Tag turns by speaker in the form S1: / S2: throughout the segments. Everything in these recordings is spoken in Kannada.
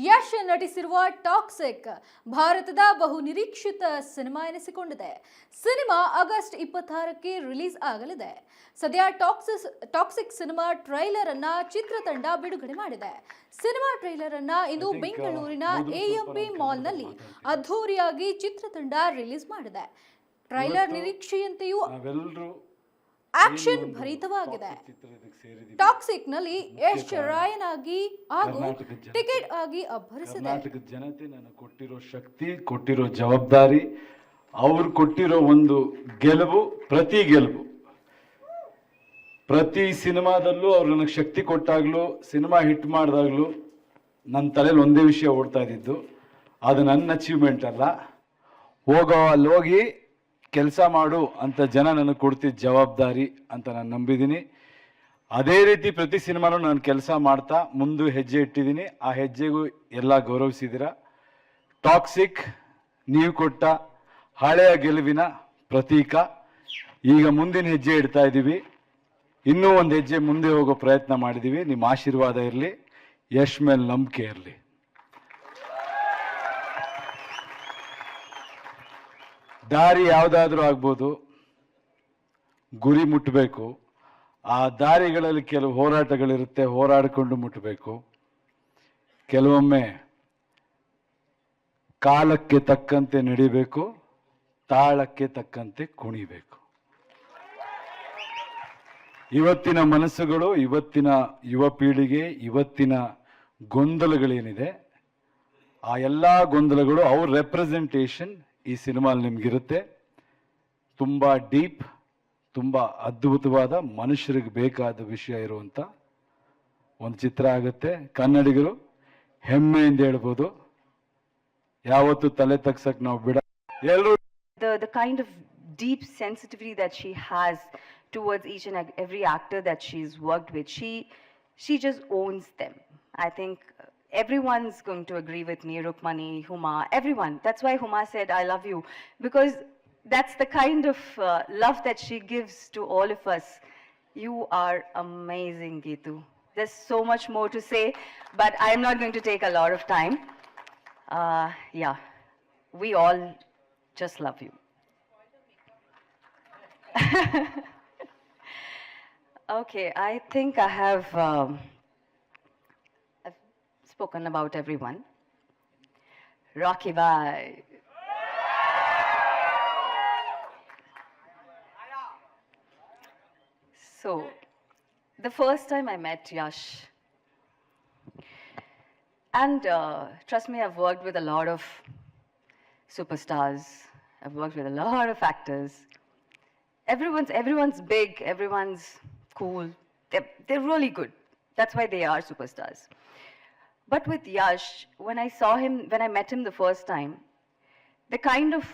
S1: ಯಶ್ ನಟಿಸಿರುವ ಟಾಕ್ಸಿಕ್ ಭಾರತದ ಬಹುನಿರೀಕ್ಷಿತ ಸಿನಿಮಾ ಎನಿಸಿಕೊಂಡಿದೆ. ಸಿನಿಮಾ ಆಗಸ್ಟ್ 26ಕ್ಕೆ ರಿಲೀಸ್ ಆಗಲಿದೆ. ಸದ್ಯ ಟಾಕ್ಸಿಕ್ ಸಿನಿಮಾ ಟ್ರೈಲರ್ ಅನ್ನ ಚಿತ್ರತಂಡ ಬಿಡುಗಡೆ ಮಾಡಿದೆ. ಸಿನಿಮಾ ಟ್ರೈಲರ್ ಅನ್ನ ಇಂದು ಬೆಂಗಳೂರಿನ AMP ಮಾಲ್ನಲ್ಲಿ ಅದ್ಧೂರಿಯಾಗಿ ಚಿತ್ರತಂಡ ರಿಲೀಸ್ ಮಾಡಿದೆ. ಟ್ರೈಲರ್ ನಿರೀಕ್ಷೆಯಂತೆಯೂ ಆಕ್ಷನ್ ಭರಿತವಾಗಿದೆ. ಟಾಕ್ಸಿಕ್ ನಲ್ಲಿ ಯಶ್ ರಾಯನ್ ಆಗಿ ಹಾಗೂ ಟಿಕೆಟ್ ಆಗಿ ಅಬ್ಬರಿಸಿದೆ.
S2: ಕರ್ನಾಟಕದ ಜನತೆ ನನಗೆ ಕೊಟ್ಟಿರೋ ಶಕ್ತಿ, ಕೊಟ್ಟಿರೋ ಜವಾಬ್ದಾರಿ, ಅವ್ರು ಕೊಟ್ಟಿರೋ ಒಂದು ಗೆಲುವು, ಪ್ರತಿ ಸಿನಿಮಾದಲ್ಲೂ ಅವ್ರು ನನಗೆ ಶಕ್ತಿ ಕೊಟ್ಟಾಗ್ಲೂ, ಸಿನಿಮಾ ಹಿಟ್ ಮಾಡಿದಾಗ್ಲೂ ನನ್ನ ತಲೆಯಲ್ಲಿ ಒಂದೇ ವಿಷಯ ಓಡ್ತಾ ಇದ್ದಿದ್ದು, ಅದು ನನ್ನ ಅಚೀವ್ಮೆಂಟ್ ಅಲ್ಲ, ಅಲ್ಲಿ ಹೋಗಿ ಕೆಲಸ ಮಾಡು ಅಂತ ಜನ ನನಗೆ ಕೊಡ್ತಿದ್ದ ಜವಾಬ್ದಾರಿ ಅಂತ ನಾನು ನಂಬಿದ್ದೀನಿ. ಅದೇ ರೀತಿ ಪ್ರತಿ ಸಿನಿಮಾನು ನಾನು ಕೆಲಸ ಮಾಡ್ತಾ ಮುಂದೆ ಹೆಜ್ಜೆ ಇಟ್ಟಿದ್ದೀನಿ. ಆ ಹೆಜ್ಜೆಗೂ ಎಲ್ಲ ಗೌರವಿಸಿದ್ದೀರಾ. ಟಾಕ್ಸಿಕ್ ನೀವು ಕೊಟ್ಟ ಹಳೆಯ ಗೆಲುವಿನ ಪ್ರತೀಕ. ಈಗ ಮುಂದಿನ ಹೆಜ್ಜೆ ಇಡ್ತಾ ಇದ್ದೀವಿ. ಇನ್ನೂ ಒಂದು ಹೆಜ್ಜೆ ಮುಂದೆ ಹೋಗೋ ಪ್ರಯತ್ನ ಮಾಡಿದ್ದೀವಿ. ನಿಮ್ಮ ಆಶೀರ್ವಾದ ಇರಲಿ, ಯಶ್ ಮೇಲೆ ನಂಬಿಕೆ ಇರಲಿ. ದಾರಿ ಯಾವುದಾದ್ರೂ ಆಗ್ಬೋದು, ಗುರಿ ಮುಟ್ಟಬೇಕು. ಆ ದಾರಿಗಳಲ್ಲಿ ಕೆಲವು ಹೋರಾಟಗಳಿರುತ್ತೆ, ಹೋರಾಡಿಕೊಂಡು ಮುಟ್ಟಬೇಕು. ಕೆಲವೊಮ್ಮೆ ಕಾಲಕ್ಕೆ ತಕ್ಕಂತೆ ನಡಿಬೇಕು, ತಾಳಕ್ಕೆ ತಕ್ಕಂತೆ ಕುಣಿಬೇಕು. ಇವತ್ತಿನ ಮನಸ್ಸುಗಳು, ಇವತ್ತಿನ ಯುವ ಪೀಳಿಗೆ, ಇವತ್ತಿನ ಗೊಂದಲಗಳೇನಿದೆ, ಆ ಎಲ್ಲ ಗೊಂದಲಗಳು ಅವ್ರ ರೆಪ್ರೆಸೆಂಟೇಷನ್ ಈ ಸಿನಿಮಾಲ್ಲಿ ನಿಮ್ಗಿರುತ್ತೆ. ತುಂಬ ಡೀಪ್, ತುಂಬ ಅದ್ಭುತವಾದ, ಮನುಷ್ಯರಿಗೆ ಬೇಕಾದ ವಿಷಯ ಇರುವಂಥ ಒಂದು ಚಿತ್ರ ಆಗುತ್ತೆ. ಕನ್ನಡಿಗರು ಹೆಮ್ಮೆಯಿಂದ ಹೇಳ್ಬೋದು, ಯಾವತ್ತು ತಲೆ ತಗ್ಸಕ್ ನಾವು ಬಿಡ. ಎಲ್ಲರೂ
S3: the kind of deep sensitivity that she has towards each and every actor that she's worked with, she just owns them. I think everyone's going to agree with me, Rukmani, Huma, everyone. That's why Huma said I love you, because that's the kind of love that she gives to all of us. You are amazing, Geetu. There's so much more to say, but I'm not going to take a lot of time. Yeah, we all just love you. Okay, I think I have I've spoken about everyone. Rocky Bhai. So, the first time I met Yash, and trust me, I've worked with a lot of superstars. I've worked with a lot of actors. Everyone's big, everyone's cool. They're really good. That's why they are superstars. But with Yash, when I met him the first time, the kind of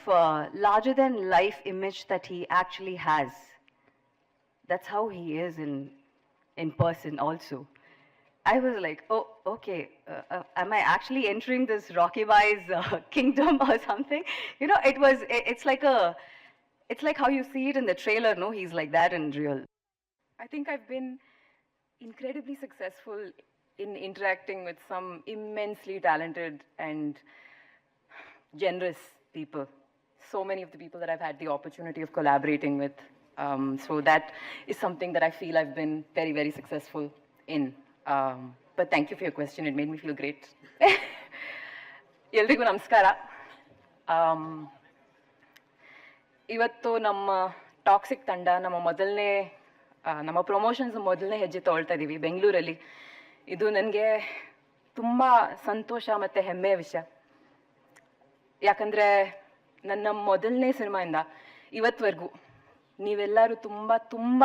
S3: larger than life image that he actually has, that's how he is in person also. I was like, oh, okay, am I actually entering this Rocky Bhai's kingdom or something? You know, it's like how you see it in the trailer, no? He's like that in real.
S4: I think I've been incredibly successful in interacting with some immensely talented and generous people. So many of the people that I've had the opportunity of collaborating with. So that is something that I feel I've been very, very successful in. But thank you for your question. It made me feel great. ಎಲ್ರಿಗೂ ನಮಸ್ಕಾರ. ಇವತ್ತು ನಮ್ಮ ಟಾಕ್ಸಿಕ್ ತಂಡ ನಮ್ಮ ಪ್ರಮೋಷನ್ಸ್ ಮೊದಲನೇ ಹೆಜ್ಜೆ ತೊಗೊಳ್ತಾ ಇದ್ದೀವಿ ಬೆಂಗಳೂರಲ್ಲಿ. ಇದು ನನಗೆ ತುಂಬ ಸಂತೋಷ ಮತ್ತು ಹೆಮ್ಮೆಯ ವಿಷಯ. ಯಾಕಂದರೆ ನನ್ನ ಮೊದಲನೇ ಸಿನಿಮಾಯಿಂದ ಇವತ್ತವರೆಗೂ ನೀವೆಲ್ಲರೂ ತುಂಬ ತುಂಬ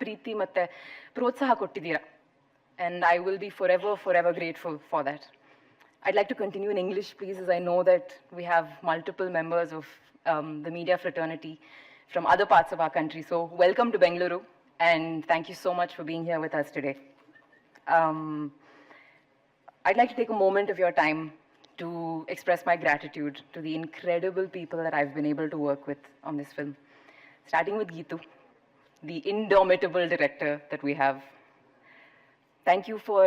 S4: ಪ್ರೀತಿ ಮತ್ತು ಪ್ರೋತ್ಸಾಹ ಕೊಟ್ಟಿದ್ದೀರಾ. And I will be forever grateful for that. I'd like to continue in English, please, as I know that we have multiple members of the media fraternity from other parts of our country. So welcome to Bengaluru, and thank you so much for being here with us today. I'd like to take a moment of your time to express my gratitude to the incredible people that I've been able to work with on this film. Starting with Geetu, the indomitable director that we have. Thank you for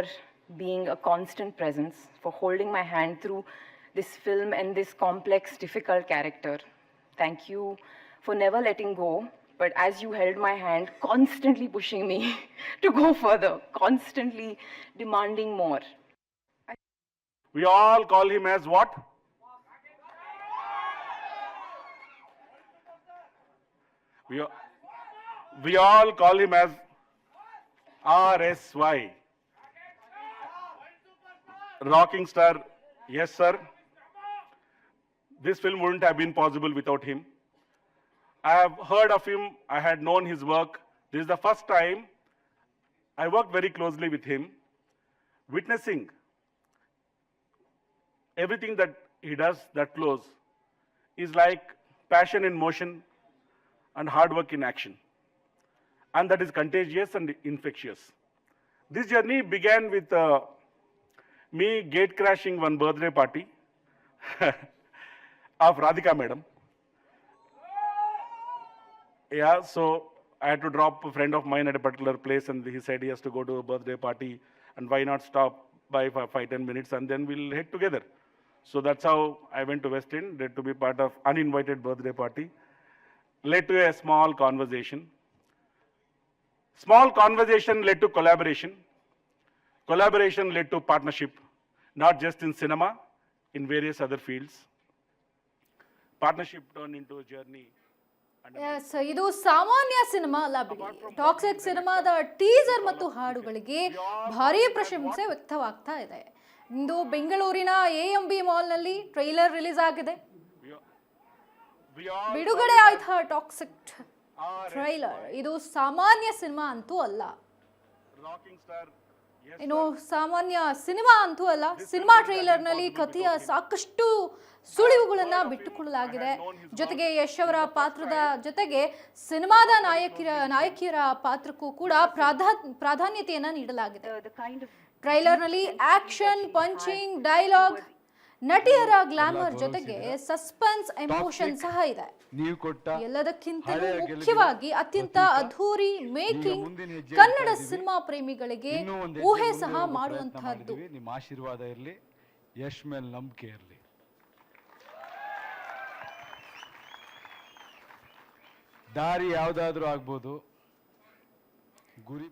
S4: being a constant presence, for holding my hand through this film and this complex, difficult character. Thank you for never letting go, but as you held my hand, constantly pushing me to go further, constantly demanding more.
S5: We all call him as what? We all call him as RSY. Rocking star. Yes, sir. This film wouldn't have been possible without him. I have heard of him. I had known his work. This is the first time I worked very closely with him, witnessing everything that he does that close is like passion in motion and hard work in action. And that is contagious and infectious. This journey began with me gate crashing one birthday party of Radhika madam. Yeah, so I had to drop a friend of mine at a particular place, and he said he has to go to a birthday party, and why not stop by for 5-10 minutes and then we'll head together. So that's how I went to West End, to be part of uninvited birthday party. Led to a small conversation. Small conversation led to collaboration. Collaboration led to partnership, not just in cinema, in various other fields. Partnership turned into a journey.
S1: Yes, ಇದು ಸಾಮಾನ್ಯ ಸಿನಿಮಾ ಅಲ್ಲ ಬಿಡಿ. ಟಾಕ್ಸಿಕ್ ಸಿನಿಮಾದ ಟೀಸರ್ ಮತ್ತು ಹಾಡುಗಳಿಗೆ ಭಾರೀ ಪ್ರಶಂಸೆ ವ್ಯಕ್ತವಾಗ್ತಾ ಇದೆ. ಇಂದು ಬೆಂಗಳೂರಿನ AMB ಮಾಲ್ನಲ್ಲಿ ಟ್ರೈಲರ್ ರಿಲೀಸ್ ಆಗಿದೆ. ಬಿಡುಗಡೆ ಆಯ್ತಾ ಟಾಕ್ಸಿಕ್ ಟ್ರೈಲರ್. ಇದು ಸಾಮಾನ್ಯ ಸಿನಿಮಾ ಅಂತೂ ಅಲ್ಲ. ಇನ್ನು ಸಾಮಾನ್ಯ ಸಿನಿಮಾ ಅಂತೂ ಅಲ್ಲ. ಸಿನಿಮಾ ಟ್ರೈಲರ್ನಲ್ಲಿ ಕಥೆಯ ಸಾಕಷ್ಟು ಸುಳಿವುಗಳನ್ನ ಬಿಟ್ಟುಕೊಳ್ಳಲಾಗಿದೆ. ಜೊತೆಗೆ ಯಶ್ ಅವರ ಪಾತ್ರದ ಜೊತೆಗೆ ಸಿನಿಮಾದ ನಾಯಕಿಯರ ಪಾತ್ರಕ್ಕೂ ಕೂಡ ಪ್ರಾಧಾನ್ಯತೆಯನ್ನ ನೀಡಲಾಗಿದೆ. ಟ್ರೈಲರ್ನಲ್ಲಿ ಆಕ್ಷನ್, ಪಂಚಿಂಗ್, ಡೈಲಾಗ್, ನಟಿಯರ ಗ್ಲಾಮರ್ ಜೊತೆಗೆ ಸಸ್ಪೆನ್ಸ್, ಎಮೋಷನ್ ಸಹ ಇದೆ. ಎಲ್ಲದಕ್ಕಿಂತಲೂ ಮುಖ್ಯವಾಗಿ ಅತ್ಯಂತ ಅದ್ಧೂರಿ ಮೇಕಿಂಗ್, ಕನ್ನಡ ಸಿನಿಮಾ ಪ್ರೇಮಿಗಳಿಗೆ ಊಹೆ ಸಹ ಮಾಡುವಂತಹದ್ದು.
S2: ನಿಮ್ಮ ಆಶೀರ್ವಾದ ಇರಲಿ, ಯಶ್ ಮೇಲೆ ನಂಬಿಕೆ ಇರಲಿ. ದಾರಿ ಯಾವ್ದಾದ್ರೂ ಆಗ್ಬೋದು, ಗುರಿ.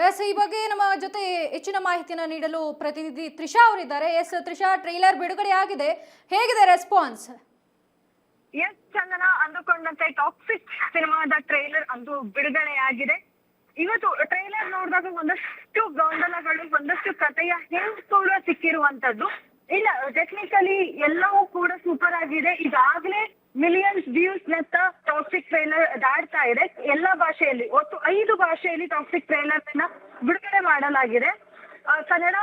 S1: ಎಸ್, ಈ ಬಗ್ಗೆ ನಮ್ಮ ಜೊತೆ ಹೆಚ್ಚಿನ ಮಾಹಿತಿಯನ್ನ ನೀಡಲು ಪ್ರತಿನಿಧಿ ತ್ರಿಷಾ ಅವರಿದ್ದಾರೆ. ಎಸ್ ತ್ರಿಷಾ, ಟ್ರೈಲರ್ ಬಿಡುಗಡೆ ಆಗಿದೆ, ಹೇಗಿದೆ ರೆಸ್ಪಾನ್ಸ್?
S6: ಎಸ್ ಚಂದನ, ಅಂದುಕೊಂಡಂತೆ ಟಾಕ್ಸಿಕ್ ಸಿನಿಮಾದ ಟ್ರೈಲರ್ ಅಂದು ಬಿಡುಗಡೆಯಾಗಿದೆ. ಇವತ್ತು ಟ್ರೈಲರ್ ನೋಡಿದಾಗ ಒಂದಷ್ಟು ಗೊಂದಲಗಳು, ಒಂದಷ್ಟು ಕಥೆಯ ಹಿಂಟ್ ಕೂಡ ಸಿಕ್ಕಿರುವಂತದ್ದು. ಇಲ್ಲ, ಟೆಕ್ನಿಕಲಿ ಎಲ್ಲವೂ ಕೂಡ ಸೂಪರ್ ಆಗಿದೆ. ಈಗಾಗಲೇ ಮಿಲಿಯನ್ಸ್ ವ್ಯೂಸ್ ನತ್ತ ಟಾಕ್ಸಿಕ್ ಟ್ರೈಲರ್ ದಾಟ್ತಾ ಇದೆ. ಎಲ್ಲಾ ಭಾಷೆಯಲ್ಲಿ, ಒಟ್ಟು 5 ಭಾಷೆಯಲ್ಲಿ ಟಾಕ್ಸಿಕ್ ಟ್ರೈಲರ್ ಬಿಡುಗಡೆ ಮಾಡಲಾಗಿದೆ. ಕನ್ನಡ,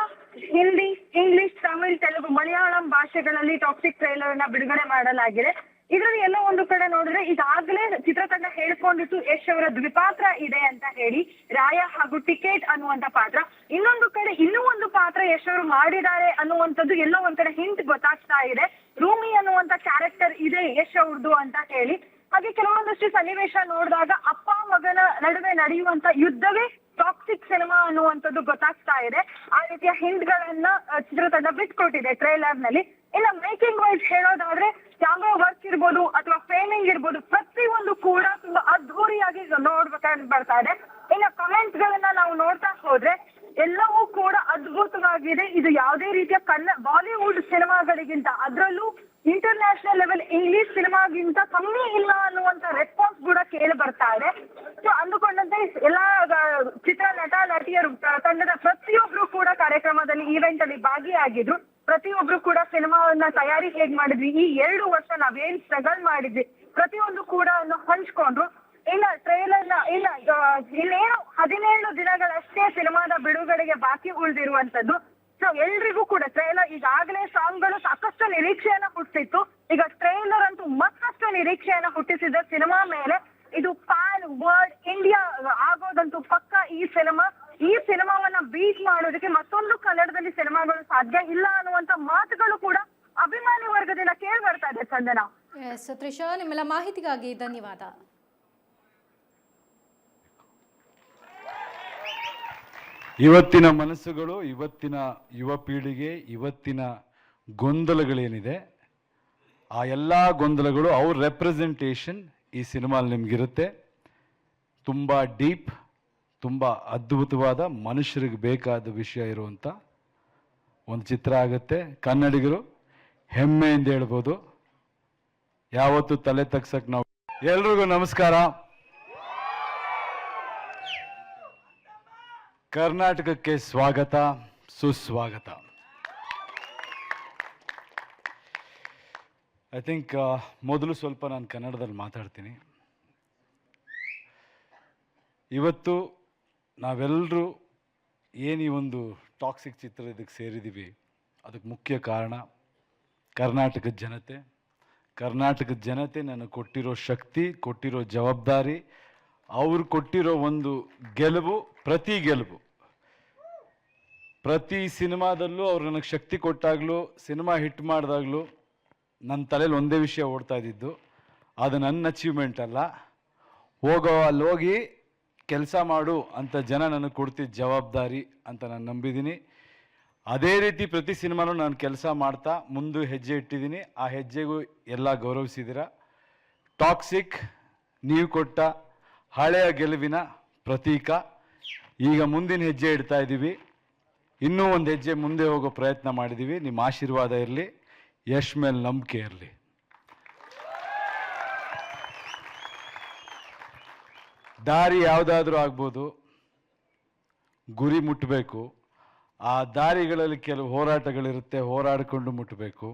S6: ಹಿಂದಿ, ಇಂಗ್ಲಿಷ್, ತಮಿಳ್, ತೆಲುಗು, ಮಲಯಾಳಂ ಭಾಷೆಗಳಲ್ಲಿ ಟಾಕ್ಸಿಕ್ ಟ್ರೈಲರ್ ನ ಬಿಡುಗಡೆ ಮಾಡಲಾಗಿದೆ. ಇದರಲ್ಲಿ ಎಲ್ಲ ಒಂದು ಕಡೆ ನೋಡಿದ್ರೆ ಈಗಾಗಲೇ ಚಿತ್ರತಂಡ ಹೇಳ್ಕೊಂಡಿತ್ತು ಯಶ್ ಅವರ ದ್ವಿಪಾತ್ರ ಇದೆ ಅಂತ ಹೇಳಿ, ರಾಯ ಹಾಗೂ ಟಿಕೆಟ್ ಅನ್ನುವಂತ ಪಾತ್ರ. ಇನ್ನೊಂದು ಕಡೆ ಇನ್ನೂ ಒಂದು ಪಾತ್ರ ಯಶ್ ಅವರು ಮಾಡಿದ್ದಾರೆ ಅನ್ನುವಂಥದ್ದು ಎಲ್ಲೋ ಒಂದ್ ಕಡೆ ಹಿಂಟ್ ಗೊತ್ತಾಗ್ತಾ ಇದೆ. ರೂಮಿ ಅನ್ನುವಂತ ಕ್ಯಾರೆಕ್ಟರ್ ಇದೆ ಯಶ್ ಅವ್ರದ್ದು ಅಂತ ಹೇಳಿ. ಹಾಗೆ ಕೆಲವೊಂದಷ್ಟು ಸನ್ನಿವೇಶ ನೋಡಿದಾಗ ಅಪ್ಪ ಮಗನ ನಡುವೆ ನಡೆಯುವಂತ ಯುದ್ಧವೇ ಟಾಕ್ಸಿಕ್ ಸಿನಿಮಾ ಅನ್ನುವಂಥದ್ದು ಗೊತ್ತಾಗ್ತಾ ಇದೆ. ಆ ರೀತಿಯ ಹಿಂಟ್ ಗಳನ್ನ ಚಿತ್ರತಂಡ ಬಿಟ್ಕೊಟ್ಟಿದೆ ಟ್ರೈಲರ್ ನಲ್ಲಿ. ಇನ್ನು ಮೇಕಿಂಗ್ ವೈಸ್ ಹೇಳೋದಾದ್ರೆ ಕ್ಯಾಮ್ರಾ ವರ್ಕ್ ಇರ್ಬೋದು ಅಥವಾ ಫ್ರೇಮಿಂಗ್ ಇರ್ಬೋದು, ಪ್ರತಿಯೊಂದು ಕೂಡ ತುಂಬಾ ಅದ್ಧೂರಿಯಾಗಿ ನೋಡ್ಬೇಕಾಗಿ ಬರ್ತಾ ಇದೆ. ಇನ್ನು ಕಮೆಂಟ್ಸ್ ಗಳನ್ನ ನಾವು ನೋಡ್ತಾ ಹೋದ್ರೆ ಎಲ್ಲವೂ ಕೂಡ ಅದ್ಭುತವಾಗಿದೆ. ಇದು ಯಾವುದೇ ರೀತಿಯ ಬಾಲಿವುಡ್ ಸಿನಿಮಾಗಳಿಗಿಂತ, ಅದರಲ್ಲೂ ಇಂಟರ್ನ್ಯಾಷನಲ್ ಲೆವೆಲ್ ಇಂಗ್ಲಿಷ್ ಸಿನಿಮಾಗಿಂತ ಕಮ್ಮಿ ಇಲ್ಲ ಅನ್ನುವಂತ ರೆಸ್ಪಾನ್ಸ್ ಕೂಡ ಕೇಳಿ ಬರ್ತಾ ಇದೆ. ಸೊ ಅಂದುಕೊಂಡಂತೆ ಎಲ್ಲಾ ಚಿತ್ರ ನಟ ನಟಿಯರು, ತಂಡದ ಪ್ರತಿಯೊಬ್ರು ಕೂಡ ಕಾರ್ಯಕ್ರಮದಲ್ಲಿ, ಈವೆಂಟ್ ಅಲ್ಲಿ ಭಾಗಿಯಾಗಿದ್ರು. ಪ್ರತಿಯೊಬ್ರು ಕೂಡ ಸಿನಿಮಾವನ್ನ ತಯಾರಿ ಹೇಗ್ ಮಾಡಿದ್ವಿ, ಈ 2 ವರ್ಷ ನಾವೇನ್ ಸ್ಟ್ರಗಲ್ ಮಾಡಿದ್ವಿ, ಪ್ರತಿಯೊಂದು ಕೂಡ ಹಂಚ್ಕೊಂಡ್ರು. ಇಲ್ಲ ಟ್ರೈಲರ್ ಇನ್ನೇನು 17 ದಿನಗಳಷ್ಟೇ ಸಿನಿಮಾದ ಬಿಡುಗಡೆಗೆ ಬಾಕಿ ಉಳಿದಿರುವಂತದ್ದು. ಸೊ ಎಲ್ರಿಗೂ ಕೂಡ ಟ್ರೈಲರ್, ಈಗಾಗಲೇ ಸಾಂಗ್ಗಳು ಸಾಕಷ್ಟು ನಿರೀಕ್ಷೆಯನ್ನ ಹುಟ್ಟಿಸಿತ್ತು. ಈಗ ಟ್ರೈಲರ್ ಅಂತೂ ಮತ್ತಷ್ಟು ನಿರೀಕ್ಷೆಯನ್ನ ಹುಟ್ಟಿಸಿದ ಸಿನಿಮಾ ಮೇಲೆ. ಇದು ಪ್ಯಾನ್ ವರ್ಲ್ಡ್ ಇಂಡಿಯಾ ಆಗೋದಂತೂ ಪಕ್ಕ. ಈ ಸಿನಿಮಾವನ್ನ ಬೀಟ್ ಮಾಡೋದಕ್ಕೆ ಮತ್ತೊಂದು ಕನ್ನಡದಲ್ಲಿ ಸಿನಿಮಾಗಳು ಸಾಧ್ಯ ಇಲ್ಲ ಅನ್ನುವಂತ ಮಾತುಗಳು ಕೂಡ ಅಭಿಮಾನಿ ವರ್ಗದಿಂದ ಕೇಳಿ ಬರ್ತಾ ಇದೆ. ಚಂದನ.
S1: ಎಸ್ ತ್ರಿಷಾ, ನಿಮ್ಮೆಲ್ಲ ಮಾಹಿತಿಗಾಗಿ ಧನ್ಯವಾದ.
S2: ಇವತ್ತಿನ ಮನಸ್ಸುಗಳು, ಇವತ್ತಿನ ಯುವ ಪೀಳಿಗೆ, ಇವತ್ತಿನ ಗೊಂದಲಗಳೇನಿದೆ ಆ ಎಲ್ಲ ಗೊಂದಲಗಳು ಅವ್ರ ರೆಪ್ರೆಸೆಂಟೇಷನ್ ಈ ಸಿನಿಮಾಲ್ಲಿ ನಿಮಗಿರುತ್ತೆ. ತುಂಬ ಡೀಪ್, ತುಂಬ ಅದ್ಭುತವಾದ, ಮನುಷ್ಯರಿಗೆ ಬೇಕಾದ ವಿಷಯ ಇರುವಂಥ ಒಂದು ಚಿತ್ರ ಆಗುತ್ತೆ. ಕನ್ನಡಿಗರು ಹೆಮ್ಮೆಯಿಂದ ಹೇಳ್ಬೋದು, ಯಾವತ್ತೂ ತಲೆ ತಗ್ಸಕ್ಕೆ ನಾವು. ಎಲ್ರಿಗೂ ನಮಸ್ಕಾರ. ಕರ್ನಾಟಕಕ್ಕೆ ಸ್ವಾಗತ, ಸುಸ್ವಾಗತ. ಐ ಥಿಂಕ್ ಮೊದಲು ಸ್ವಲ್ಪ ನಾನು ಕನ್ನಡದಲ್ಲಿ ಮಾತಾಡ್ತೀನಿ. ಇವತ್ತು ನಾವೆಲ್ಲರೂ ಏನು ಈ ಒಂದು ಟಾಕ್ಸಿಕ್ ಚಿತ್ರ ಇದಕ್ಕೆ ಸೇರಿದ್ದೀವಿ, ಅದಕ್ಕೆ ಮುಖ್ಯ ಕಾರಣ ಕರ್ನಾಟಕದ ಜನತೆ. ಕರ್ನಾಟಕದ ಜನತೆ ನನಗೆ ಕೊಟ್ಟಿರೋ ಶಕ್ತಿ, ಕೊಟ್ಟಿರೋ ಜವಾಬ್ದಾರಿ, ಅವ್ರು ಕೊಟ್ಟಿರೋ ಒಂದು ಗೆಲುವು, ಪ್ರತಿ ಗೆಲುವು. ಪ್ರತಿ ಸಿನಿಮಾದಲ್ಲೂ ಅವ್ರು ನನಗೆ ಶಕ್ತಿ ಕೊಟ್ಟಾಗಲೂ, ಸಿನಿಮಾ ಹಿಟ್ ಮಾಡಿದಾಗಲೂ ನನ್ನ ತಲೆಯಲ್ಲಿ ಒಂದೇ ವಿಷಯ ಓಡ್ತಾ ಇದ್ದಿದ್ದು, ಅದು ನನ್ನ ಅಚೀವ್ಮೆಂಟ್ ಅಲ್ಲ, ಅಲ್ಲಿ ಹೋಗಿ ಕೆಲಸ ಮಾಡು ಅಂತ ಜನ ನನಗೆ ಕೊಡ್ತಿದ್ದ ಜವಾಬ್ದಾರಿ ಅಂತ ನಾನು ನಂಬಿದ್ದೀನಿ. ಅದೇ ರೀತಿ ಪ್ರತಿ ಸಿನಿಮಾನೂ ನಾನು ಕೆಲಸ ಮಾಡ್ತಾ ಮುಂದೆ ಹೆಜ್ಜೆ ಇಟ್ಟಿದ್ದೀನಿ. ಆ ಹೆಜ್ಜೆಗೂ ಎಲ್ಲ ಗೌರವಿಸಿದ್ದೀರ. ಟಾಕ್ಸಿಕ್ ನೀವು ಕೊಟ್ಟ ಹಳೆಯ ಗೆಲುವಿನ ಪ್ರತೀಕ. ಈಗ ಮುಂದಿನ ಹೆಜ್ಜೆ ಇಡ್ತಾ ಇದ್ದೀವಿ, ಇನ್ನೂ ಒಂದು ಹೆಜ್ಜೆ ಮುಂದೆ ಹೋಗೋ ಪ್ರಯತ್ನ ಮಾಡಿದ್ದೀವಿ. ನಿಮ್ಮ ಆಶೀರ್ವಾದ ಇರಲಿ, ಯಶ್ ಮೇಲೆ ನಂಬಿಕೆ ಇರಲಿ. ದಾರಿ ಯಾವುದಾದ್ರೂ ಆಗ್ಬೋದು, ಗುರಿ ಮುಟ್ಟಬೇಕು. ಆ ದಾರಿಗಳಲ್ಲಿ ಕೆಲವು ಹೋರಾಟಗಳಿರುತ್ತೆ, ಹೋರಾಡಿಕೊಂಡು ಮುಟ್ಟಬೇಕು.